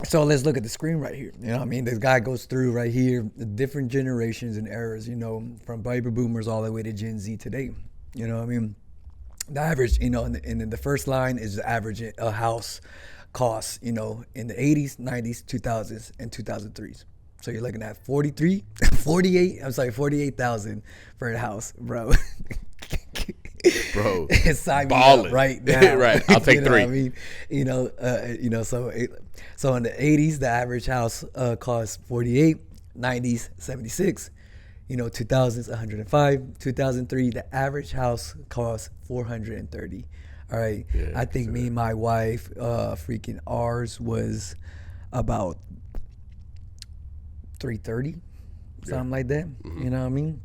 So let's look at the screen right here. You know what I mean? This guy goes through right here the different generations and eras, you know, from baby boomers all the way to Gen Z today. You know what I mean? The average, you know, and the first line is the average a house cost, you know, in the 80s, 90s, 2000s, and 2003s. So you're looking at 48,000 for a house, bro. Bro, Sign me ballin'. up right now. Right, I'll take you know three. What I mean, so in the 80s, the average house cost 48, 90s 76, you know, 2000s 105, 2003 the average house cost 430. All right, Yeah, I think me and my wife, freaking ours was about 330, something like that. Mm-hmm. You know what I mean?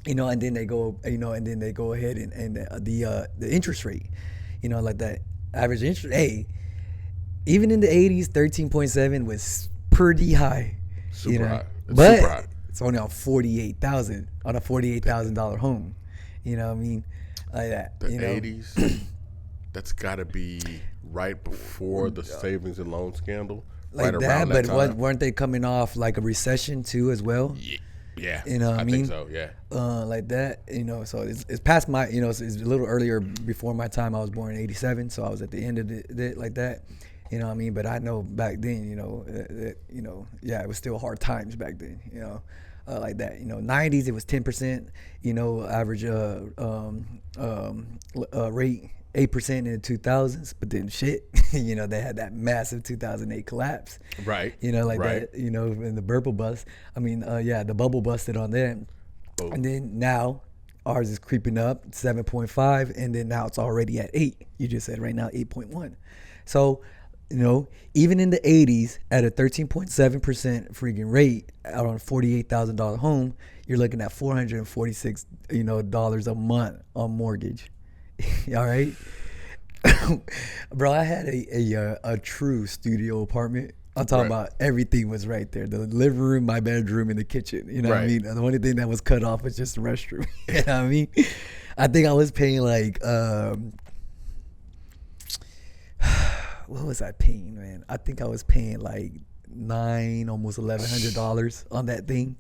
You know, and then they go, ahead and the interest rate, you know, like that average interest. Hey, even in the 80s, 13.7 was pretty high. Super high. It's But super high. it's only on a $48,000 home. You know what I mean? Like that. The you know? 80s, that's got to be right before the savings and loan scandal. Like right that, around but that time. weren't they coming off like a recession too as well? Yeah, You know what I mean? think so, yeah. Like that, you know, so it's past my, you know, it's a little earlier before my time. I was born in 87, so I was at the end of it like that, you know what I mean? But I know back then, you know, it was still hard times back then, you know, like that. You know, 90s, it was 10%, you know, average rate, 8% in the 2000s, but then shit, you know, they had that massive 2008 collapse. Right. You know, like right. that, you know, in the bubble bust. I mean, the bubble busted on there. Boom. And then now ours is creeping up 7.5, and then now it's already at 8. You just said right now 8.1. So, you know, even in the 80s at a 13.7% freaking rate out on a $48,000 home, you're looking at $446, you know, dollars a month on mortgage. All right. Bro, I had a true studio apartment. I'm talking about everything was right there. The living room, my bedroom, and the kitchen. You know what I mean? The only thing that was cut off was just the restroom. You know what I mean? I think I was paying like what was I paying, man? I think I was paying like almost $1,100 on that thing.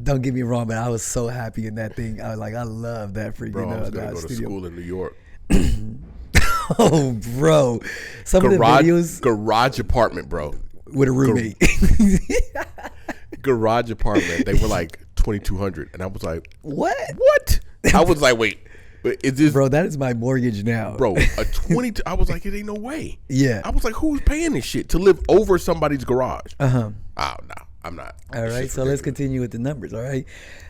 Don't get me wrong, but I was so happy in that thing. I was like, I love that freaking Bro, I was going to go studio. to school in New York. Oh, bro. Some of the videos. Garage apartment, bro. With a roommate. Garage apartment. They were like $2,200. And I was like, what? I was like, wait. Is this, bro, that is my mortgage now. Bro, a 22. I was like, it ain't no way. Yeah. I was like, who's paying this shit to live over somebody's garage? Uh-huh. Oh, no. I'm not. All right, so let's continue with the numbers. All right,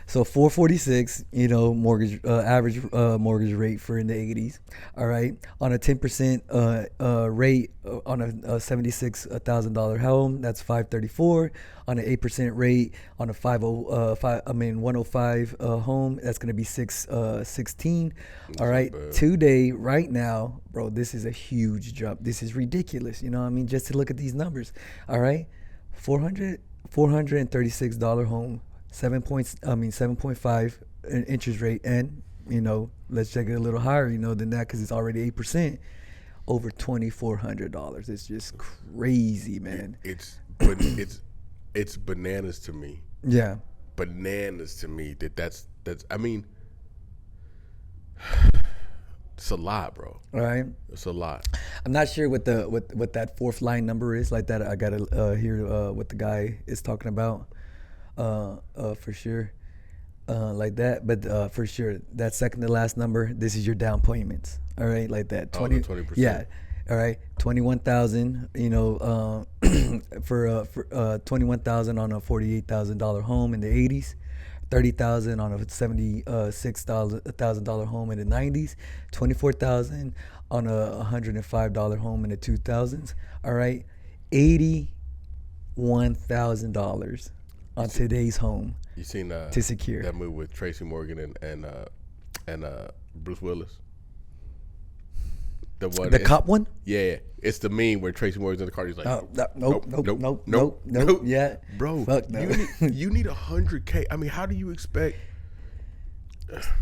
so 446, you know, mortgage average mortgage rate for in the 80s. All right, on a 10% rate on a $76,000 home, that's 534. On an 8% rate on a 105 home, that's gonna be 616. All right, today, right now, bro, this is a huge jump. This is ridiculous. You know what I mean? Just to look at these numbers. All right, $436 home, 7.5 interest rate, and you know, let's check it a little higher, you know, than that because it's already 8%, over $2,400. It's just crazy, man. It's bananas to me. Yeah, bananas to me that's. I mean, it's a lot, bro. All right. It's a lot. I'm not sure what that fourth line number is like that. I gotta hear what the guy is talking about, for sure, like that. But for sure, that second to last number, this is your down payments. All right, like that. 20%. Yeah. All right, 21,000. You know, for 21,000 on a $48,000 home in the 80s. 30,000 on a $76,000 home in the 90s, 24,000 on a $105 home in the 2000s. All right, $81,000 on today's home. You seen to secure that movie with Tracy Morgan and Bruce Willis? The cop one? Yeah, it's the meme where Tracy Morgan's in the car. He's like, nope. Yeah, bro. Fuck no. You need $100K. I mean, how do you expect?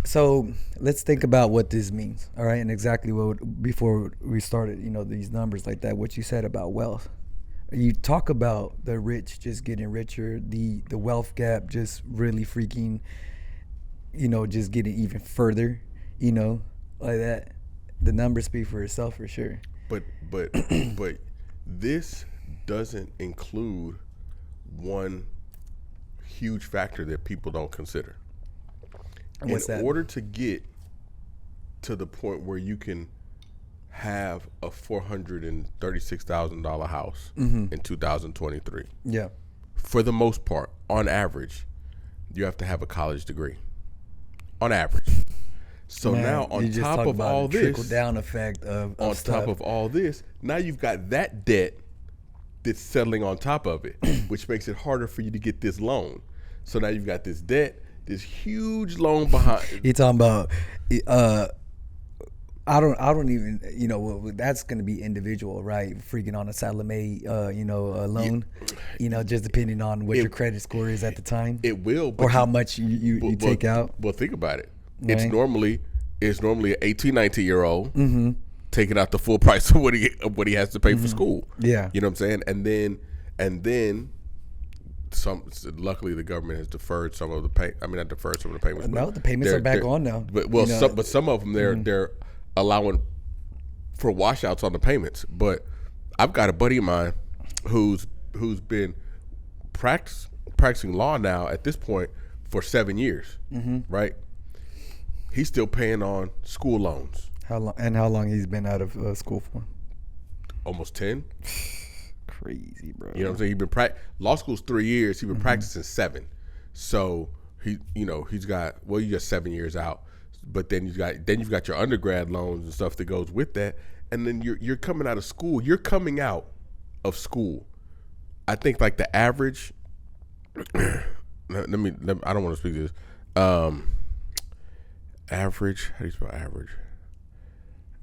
So let's think about what this means, all right? And exactly what before we started, you know, these numbers like that. What you said about wealth, You talk about the rich just getting richer, the wealth gap just really freaking, just getting even further, like that. The numbers speak for itself for sure. But but this doesn't include one huge factor that people don't consider. What's that? In order to get to the point where you can have a $436,000 house in 2023. Yeah. For the most part, on average, you have to have a college degree. On average. So Man, now on top of all this, trickle down effect of on stuff. top of all this, now you've got that debt that's settling on top of it, which makes it harder for you to get this loan. So now you've got this debt, this huge loan behind. You're talking about I don't even that's going to be individual, right? Freaking on a Salome loan, just depending on what your credit score is at the time. It will, or how much you take out. Well, think about it. Right. It's normally an 18, 19-year-old taking out the full price of what he has to pay for school. Yeah. You know what I'm saying? And then luckily the government has deferred some of the not deferred some of the payments. No, the payments are back on now. But some of them they're allowing for washouts on the payments. But I've got a buddy of mine who's been practicing law now at this point for 7 years, right? He's still paying on school loans. How long he's been out of school for? Almost 10. Crazy, bro. You know what I'm saying? He's been law school's 3 years. He's been practicing 7. So he's got you got 7 years out. But then you've got your undergrad loans and stuff that goes with that, and then you're coming out of school. You're coming out of school. I think like the average. I don't want to speak to this. Average. How do you spell average?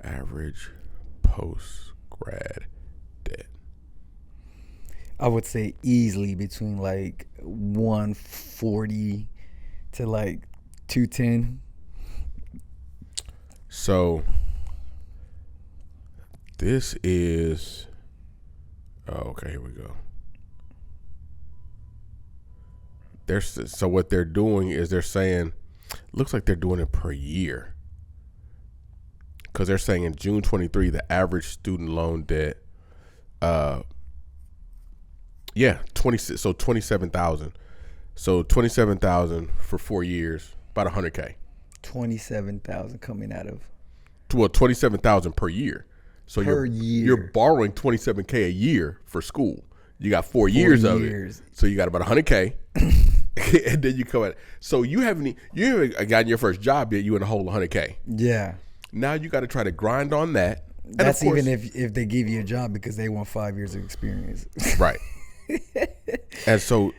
Average post grad debt. I would say easily between like 140 to like 210. So this is okay, here we go. So what they're doing is they're saying, looks like they're doing it per year. Because they're saying in June 23, the average student loan debt, 26. So 27,000. So 27,000 for 4 years, about $100K. 27,000 coming out of. Well, 27,000 per year. So you're borrowing 27K a year for school. You got 4 years of it. So you got about $100K. And then you come at it. So you haven't gotten your first job yet. You in a hole of $100K. Yeah. Now you got to try to grind on that. And that's even if they give you a job because they want 5 years of experience. Right. And so